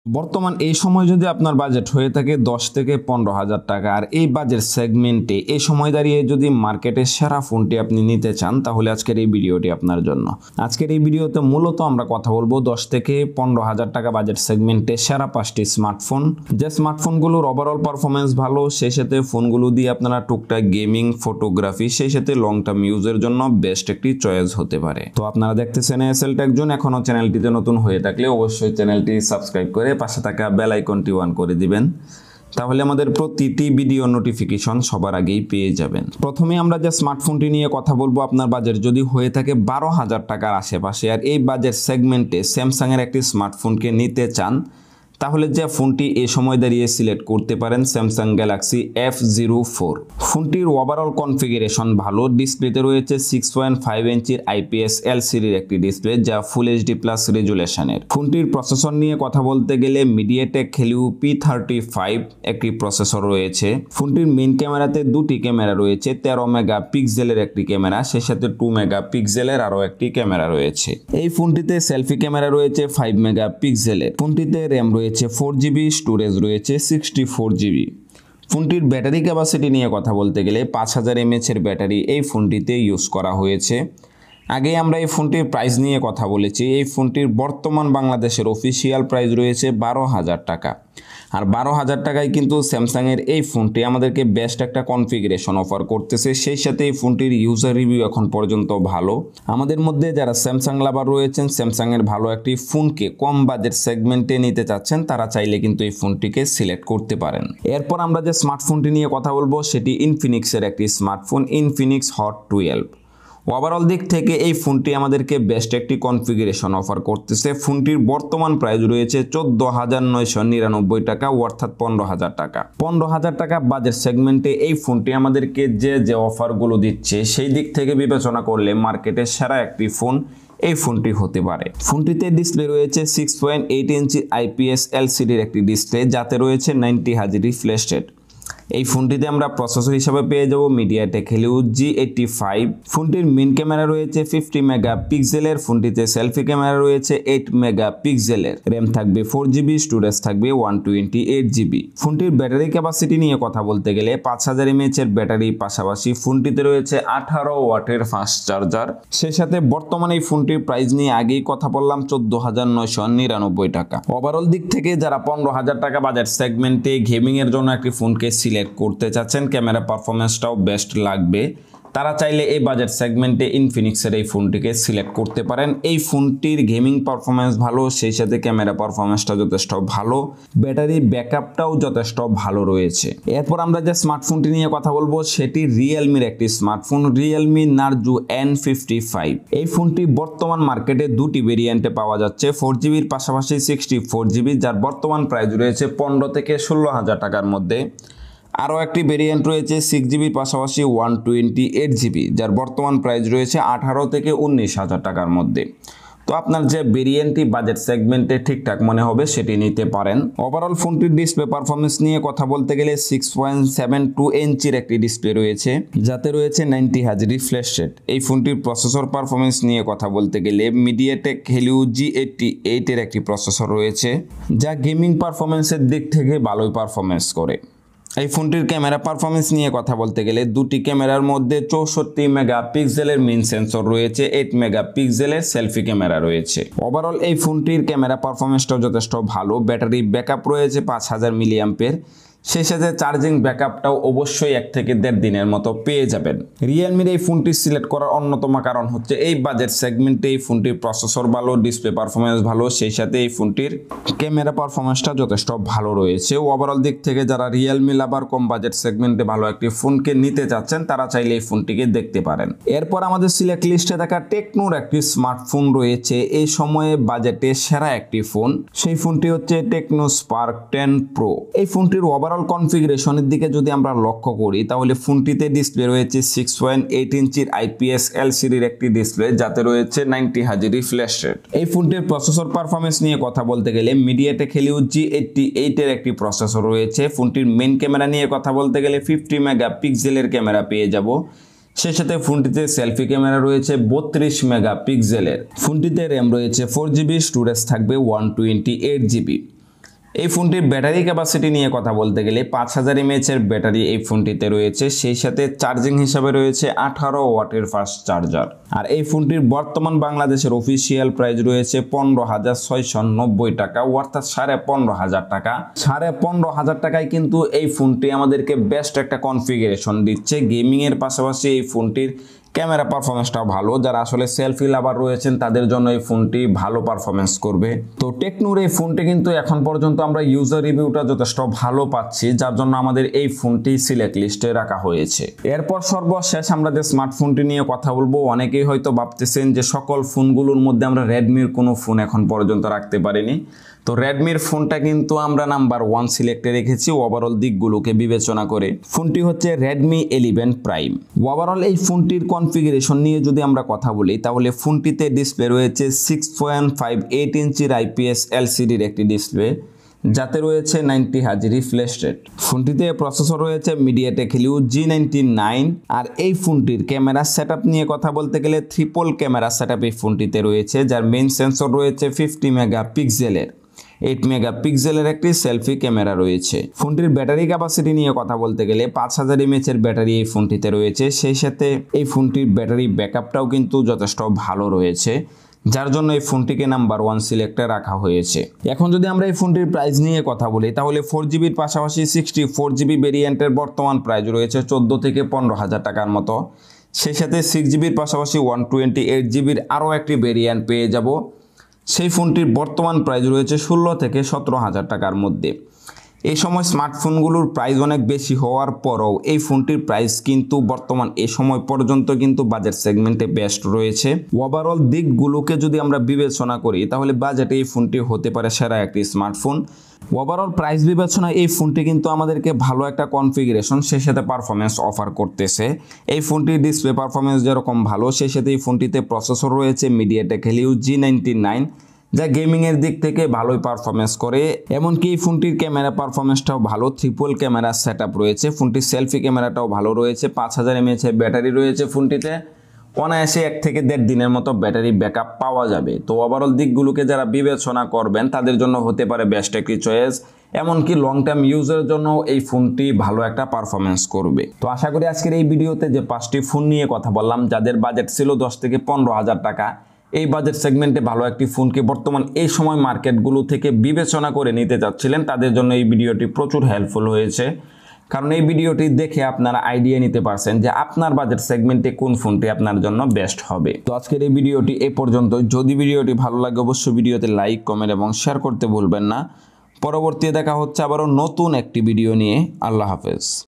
বর্তমান এই সময় যদি আপনার বাজেট হয়ে থাকে 10 থেকে 15,000 টাকা আর এই বাজেট সেগমেন্টে এই সময় দাঁড়িয়ে যদি মার্কেটের সেরা ফোনটি আপনি নিতে চান তাহলে আজকের এই ভিডিওটি আপনার জন্য। আজকের এই ভিডিওতে মূলত আমরা কথা বলবো 10 থেকে 15,000 টাকা বাজেট সেগমেন্টে সেরা 5টি স্মার্টফোন, যে স্মার্টফোনগুলোর ওভারঅল পারফরমেন্স ভালো, সেই সাথে ফোনগুলো দিয়ে আপনারা টুকটাক গেমিং, ফটোগ্রাফি, সেই সাথে লং টার্ম ইউজের জন্য বেস্ট একটি চয়েস হতে পারে। তো আপনারা দেখতেছেন এসএল টেক জোন। এখনো চ্যানেলটিতে নতুন হয়ে থাকলে অবশ্যই চ্যানেলটি সাবস্ক্রাইব করে পাশে থাকা বেল আইকনটি অন করে দিবেন, তাহলে আমাদের প্রতিটি ভিডিও নোটিফিকেশন সবার আগেই পেয়ে যাবেন। প্রথমে আমরা যে স্মার্টফোনটি নিয়ে কথা বলবো, আপনার বাজেট যদি হয়ে থাকে 12,000 টাকার আশেপাশে আর এই বাজেট সেগমেন্টে স্যামসাং এর একটি স্মার্টফোনকে নিতে চান, তাহলে যে ফোনটি এই সময় দাঁড়িয়ে সিলেক্ট করতে পারেন স্যামসাং গ্যালাক্সি F04। ফোনটির ওভারঅল কনফিগারেশন ভালো, ডিসপ্লেতে রয়েছে 6.5 ইঞ্চির IPS LCD একটি ডিসপ্লে যা ফুল HD+ রেজুলেশনের। ফোনটির প্রসেসর নিয়ে কথা বলতে গেলে মিডিয়াটেক Helio P35 একটি প্রসেসর রয়েছে। ফোনটির মেইন ক্যামেরাতে দুটি ক্যামেরা রয়েছে, 13 মেগাপিক্সেলের একটি ক্যামেরা, সেই সাথে 2 মেগাপিক্সেলের আরও একটি ক্যামেরা রয়েছে। এই ফোনটিতে সেলফি ক্যামেরা রয়েছে 5 মেগাপিক্সেলের। ফোনটিতে র্যাম রয়েছে 4GB, স্টোরেজ রয়েছে 64GB। ফোনটির ব্যাটারি ক্যাপাসিটি নিয়ে কথা বলতে গেলে 5000 mAh এর ব্যাটারি এই ফোনটিতে ইউজ করা হয়েছে। আগে আমরা এই ফোনটির প্রাইস নিয়ে কথা বলেছি। এই ফোনটির বর্তমান বাংলাদেশের অফিসিয়াল প্রাইস রয়েছে 12,000 টাকা। আর 12,000 টাকায় কিন্তু স্যামসাংয়ের এই ফোনটি আমাদেরকে বেস্ট একটা কনফিগারেশন অফার করতেছে, সেই সাথে এই ফোনটির ইউজার রিভিউ এখন পর্যন্ত ভালো। আমাদের মধ্যে যারা স্যামসাং লাভার রয়েছেন, স্যামসাংয়ের ভালো একটি ফোনকে কম বাজেট সেগমেন্টে নিতে চাচ্ছেন, তারা চাইলে কিন্তু এই ফোনটিকে সিলেক্ট করতে পারেন। এরপর আমরা যে স্মার্টফোনটি নিয়ে কথা বলবো সেটি ইনফিনিক্সের একটি স্মার্টফোন, ইনফিনিক্স হট 12। ওভারঅল দিক থেকে এই ফোনটি আমাদেরকে বেস্ট একটি কনফিগারেশন অফার করতেছে। ফোনটির বর্তমান প্রাইস রয়েছে 14,999 টাকা, অর্থাৎ 15,000 টাকা। 15,000 টাকা বাজেট সেগমেন্টে এই ফোনটি আমাদেরকে যে অফারগুলো দিচ্ছে সেই দিক থেকে বিবেচনা করলে মার্কেটের সেরা একটি ফোন এই ফোনটি হতে পারে। ফোনটিতে ডিসপ্লে রয়েছে 6.8 ইঞ্চি IPS LCD একটি ডিসপ্লে, যাতে রয়েছে 90 Hz রিফ্রেশ রেট। এই ফোনটিতে আমরা প্রসেসর হিসাবে পেয়ে যাব মিডিয়াটেক Helio G85। ফোনটির মেইন ক্যামেরা রয়েছে 50 মেগাপিক্সেলের। ফোনটিতে সেলফি ক্যামেরা রয়েছে 8 মেগাপিক্সেলের। র্যাম থাকবে 4GB, স্টোরেজ থাকবে 128GB। ফোনটির ব্যাটারি ক্যাপাসিটি নিয়ে কথা বলতে গেলে 5000 mAh এর ব্যাটারির পাশাপাশি ফোনটিতে রয়েছে 18 ওয়াটের ফাস্ট চার্জার। সেই সাথে বর্তমানে এই ফোনটির প্রাইস নিয়ে আগেই কথা বললাম 14,999 টাকা। ওভারঅল দিক থেকে যারা 15,000 টাকা বাজেট সেগমেন্টে গেমিং এর জন্য একটি ফোনকে সিলেক্ট করতে চাচ্ছেন, ক্যামেরা পারফরমেন্সটাও বেস্ট লাগবে, তারা চাইলে এই বাজেট সেগমেন্টে ইনফিনিক্সের এই ফোনটিকে সিলেক্ট করতে পারেন। এই ফোনটির গেমিং পারফরমেন্স ভালো, সেই সাথে ক্যামেরা পারফরমেন্সটা যথেষ্ট ভালো, ব্যাটারি ব্যাকআপটাও যথেষ্ট ভালো রয়েছে। এরপর আমরা যে স্মার্টফোনটি নিয়ে কথা বলবো সেটি রিয়েলমির একটি স্মার্টফোন, রিয়েলমি নারজো N55। এই ফোনটি বর্তমান মার্কেটে দুটি ভেরিয়েন্টে পাওয়া যাচ্ছে, 4GBর পাশাপাশি 64GB, যার বর্তমান প্রাইস রয়েছে 15 থেকে 16,000 টাকার মধ্যে। আরও একটি ভেরিয়েন্ট রয়েছে 6GBর পাশাপাশি 128GB, যার বর্তমান প্রাইস রয়েছে 18 থেকে 19,000 টাকার মধ্যে। তো আপনার যে ভেরিয়েন্টটি বাজেট সেগমেন্টে ঠিকঠাক মনে হবে সেটি নিতে পারেন। ওভারঅল ফোনটির ডিসপ্লে পারফরমেন্স নিয়ে কথা বলতে গেলে 6.72 ইঞ্চির একটি ডিসপ্লে রয়েছে, যাতে রয়েছে 90 Hz রিফ্রেশ রেট। এই ফোনটির প্রসেসর পারফরমেন্স নিয়ে কথা বলতে গেলে মিডিয়াটেক Helio G88 এর একটি প্রসেসর রয়েছে, যা গেমিং পারফরমেন্সের দিক থেকে ভালোই পারফরমেন্স করে। এই ফোনটির ক্যামেরা পারফরমেন্স নিয়ে কথা বলতে গেলে দুটি ক্যামেরার মধ্যে 64 মেগাপিক্সেলের মেইন সেন্সর রয়েছে, 8 মেগাপিক্সেলের সেলফি ক্যামেরা রয়েছে। ওভারঅল এই ফোনটির ক্যামেরা পারফরমেন্সটাও যথেষ্ট ভালো, ব্যাটারি ব্যাকআপ রয়েছে 5000 mAh, সেই সাথে চার্জিং ব্যাকআপটাও অবশ্যই 1 থেকে 1.5 দিনের মতো পেয়ে যাবেন। রিয়েলমির এই ফোনটি সিলেক্ট করার অন্যতম কারণ হচ্ছে এই বাজেট সেগমেন্টে এই ফোনটির প্রসেসর ভালো, ডিসপ্লে পারফরমেন্স ভালো, সেই সাথে এই ফোনটির ক্যামেরা পারফরমেন্সটা যথেষ্ট ভালো রয়েছে। ওভারঅল দিক থেকে যারা রিয়েলমি লাভার কম বাজেট সেগমেন্টে ভালো একটি ফোনকে নিতে চাচ্ছেন, তারা চাইলে এই ফোনটিকে দেখতে পারেন। এরপর আমাদের সিলেক্ট লিস্টে থাকা টেকনোর একটি স্মার্টফোন রয়েছে এই সময়ে বাজেটে সেরা একটি ফোন, সেই ফোনটি হচ্ছে টেকনো স্পার্ক 10 Pro। এই ফোনটির ওভারঅল কনফিগারেশনের দিকে যদি আমরা লক্ষ্য করি, তাহলে ফোনটিতে ডিসপ্লে রয়েছে 6.8 ইঞ্চির IPS LCD একটি ডিসপ্লে, যাতে রয়েছে 90 Hz রিফ্রেশ রেট। এই ফোনটির প্রসেসর পারফরমেন্স নিয়ে কথা বলতে গেলে মিডিয়াটেক Helio G88 এর একটি প্রসেসর রয়েছে। ফোনটির মেইন ক্যামেরা নিয়ে কথা বলতে গেলে 50 মেগাপিক্সেলের ক্যামেরা পেয়ে যাব, সেই সাথে ফোনটিতে সেলফি ক্যামেরা রয়েছে 32 মেগাপিক্সেলের। ফোনটিতে র্যাম রয়েছে 4GB, স্টোরেজ থাকবে 128GB। এই ফোনটির ব্যাটারি ক্যাপাসিটি নিয়ে কথা বলতে গেলে 5000 mAh-এর ব্যাটারি এই ফোনটিতে রয়েছে, সেই সাথে চার্জিং হিসাবে রয়েছে 18 ওয়াটের ফাস্ট চার্জার। আর এই ফোনটির বর্তমান বাংলাদেশের অফিসিয়াল প্রাইস রয়েছে 15,690 টাকা, অর্থাৎ 15,500 টাকা। 15,500 টাকায় কিন্তু এই ফোনটি আমাদেরকে বেস্ট একটা কনফিগারেশন দিচ্ছে। গেমিং এর পাশাপাশি এই ফোনটির ক্যামেরা পারফরমেন্সটাও ভালো, যারা আসলে সেলফি লাভার রয়েছেন তাদের জন্য এই ফোনটি ভালো পারফরমেন্স করবে। তো টেকনোর এই ফোনটি কিন্তু এখন পর্যন্ত আমরা ইউজার রিভিউটা যথেষ্ট ভালো পাচ্ছি, যার জন্য আমাদের এই ফোনটি সিলেক্ট লিস্টে রাখা হয়েছে। এরপর সর্বশেষ আমরা যে স্মার্টফোনটি নিয়ে কথা বলবো, অনেকেই হয়তো ভাবতেছেন যে সকল ফোনগুলোর মধ্যে আমরা রেডমির কোনো ফোন এখন পর্যন্ত রাখতে পারিনি। তো রেডমির ফোনটা কিন্তু আমরা নাম্বার 1 সিলেক্টে রেখেছি ওভারঅল দিকগুলোকে বিবেচনা করে। ফোনটি হচ্ছে রেডমি 11 প্রাইম। ওভারঅল এই ফোনটির কনফিগারেশন নিয়ে যদি আমরা কথা বলি, তাহলে ফোনটিতে ডিসপ্লে রয়েছে 6.58 ইঞ্চির IPS LCDর একটি ডিসপ্লে, যাতে রয়েছে 90 হার্জ রিফ্রেশ রেট। ফোনটিতে প্রসেসর রয়েছে MediaTek Helio G99। আর এই ফোনটির ক্যামেরা সেটআপ নিয়ে কথা বলতে গেলে ট্রিপল ক্যামেরা সেটআপ এই ফোনটিতে রয়েছে, যার মেইন সেন্সর রয়েছে 50 মেগাপিক্সেলের। 8 মেগাপিক্সেলের একটি সেলফি ক্যামেরা রয়েছে। ফোনটির ব্যাটারি ক্যাপাসিটি নিয়ে কথা বলতে গেলে 5000 mAh-এর ব্যাটারি এই ফোনটিতে রয়েছে, সেই সাথে এই ফোনটির ব্যাটারি ব্যাকআপটাও কিন্তু যথেষ্ট ভালো রয়েছে, যার জন্য এই ফোনটিকে নাম্বার 1 সিলেক্টে রাখা হয়েছে। এখন যদি আমরা এই ফোনটির প্রাইস নিয়ে কথা বলি, তাহলে 4GBর পাশাপাশি 64GB ভেরিয়েন্টের বর্তমান প্রাইস রয়েছে 14 থেকে 15,000 টাকার মতো। সেই সাথে 6GBর পাশাপাশি 128GBর আরও একটি ভেরিয়েন্ট পেয়ে যাব। সেই ফোনটির বর্তমান প্রাইস রয়েছে 16 থেকে 17,000 টাকার মধ্যে। এই সময় স্মার্টফোনগুলোর প্রাইস অনেক বেশি হওয়ার পরও এই ফোনটির প্রাইস কিন্তু বর্তমান এই সময় পর্যন্ত কিন্তু বাজেট সেগমেন্টে বেস্ট রয়েছে। ওভারঅল দিকগুলোকে যদি আমরা বিবেচনা করি, তাহলে বাজেটে এই ফোনটি হতে পারে সেরা একটি স্মার্টফোন। ওভারঅল প্রাইস বিবেচনায় এই ফোনটি কিন্তু আমাদেরকে ভালো একটা কনফিগারেশন, সেই সাথে পারফরমেন্স অফার করতেছে। এই ফোনটির ডিসপ্লে পারফরমেন্স যেরকম ভালো, সেই সাথে এই ফোনটিতে প্রসেসর রয়েছে MediaTek Helio G99, যা গেমিংয়ের দিক থেকে ভালোই পারফরমেন্স করে। এমনকি এই ফোনটির ক্যামেরা পারফরমেন্সটাও ভালো, ট্রিপল ক্যামেরা সেটআপ রয়েছে। ফোনটির সেলফি ক্যামেরাটাও ভালো রয়েছে। 5000 mAh-এর ব্যাটারি রয়েছে ফোনটিতে, অনায়াসে 1 থেকে 1.5 দিনের মতো ব্যাটারি ব্যাকআপ পাওয়া যাবে। তো ওভারঅল দিকগুলোকে যারা বিবেচনা করবেন তাদের জন্য হতে পারে বেস্ট একটি চয়েস। এমনকি লং টার্ম ইউজের জন্য এই ফোনটি ভালো একটা পারফরমেন্স করবে। তো আশা করি আজকের এই ভিডিওতে যে 5টি ফোন নিয়ে কথা বললাম, যাদের বাজেট ছিল 10 থেকে 15,000 টাকা, এই বাজেট সেগমেন্টে ভালো একটি ফোনকে বর্তমান এই সময় মার্কেটগুলো থেকে বিবেচনা করে নিতে যাচ্ছিলেন, তাদের জন্য এই ভিডিওটি প্রচুর হেল্পফুল হয়েছে। কারণ এই ভিডিওটি দেখে আপনারা আইডিয়া নিতে পারছেন যে আপনার বাজেট সেগমেন্টে কোন ফোনটি আপনার জন্য বেস্ট হবে। তো আজকের এই ভিডিওটি এই পর্যন্ত। যদি ভিডিওটি ভালো লাগে অবশ্যই ভিডিওতে লাইক, কমেন্ট এবং শেয়ার করতে ভুলবেন না। পরবর্তীতে দেখা হচ্ছে আবারও নতুন একটি ভিডিও নিয়ে। আল্লাহ হাফেজ।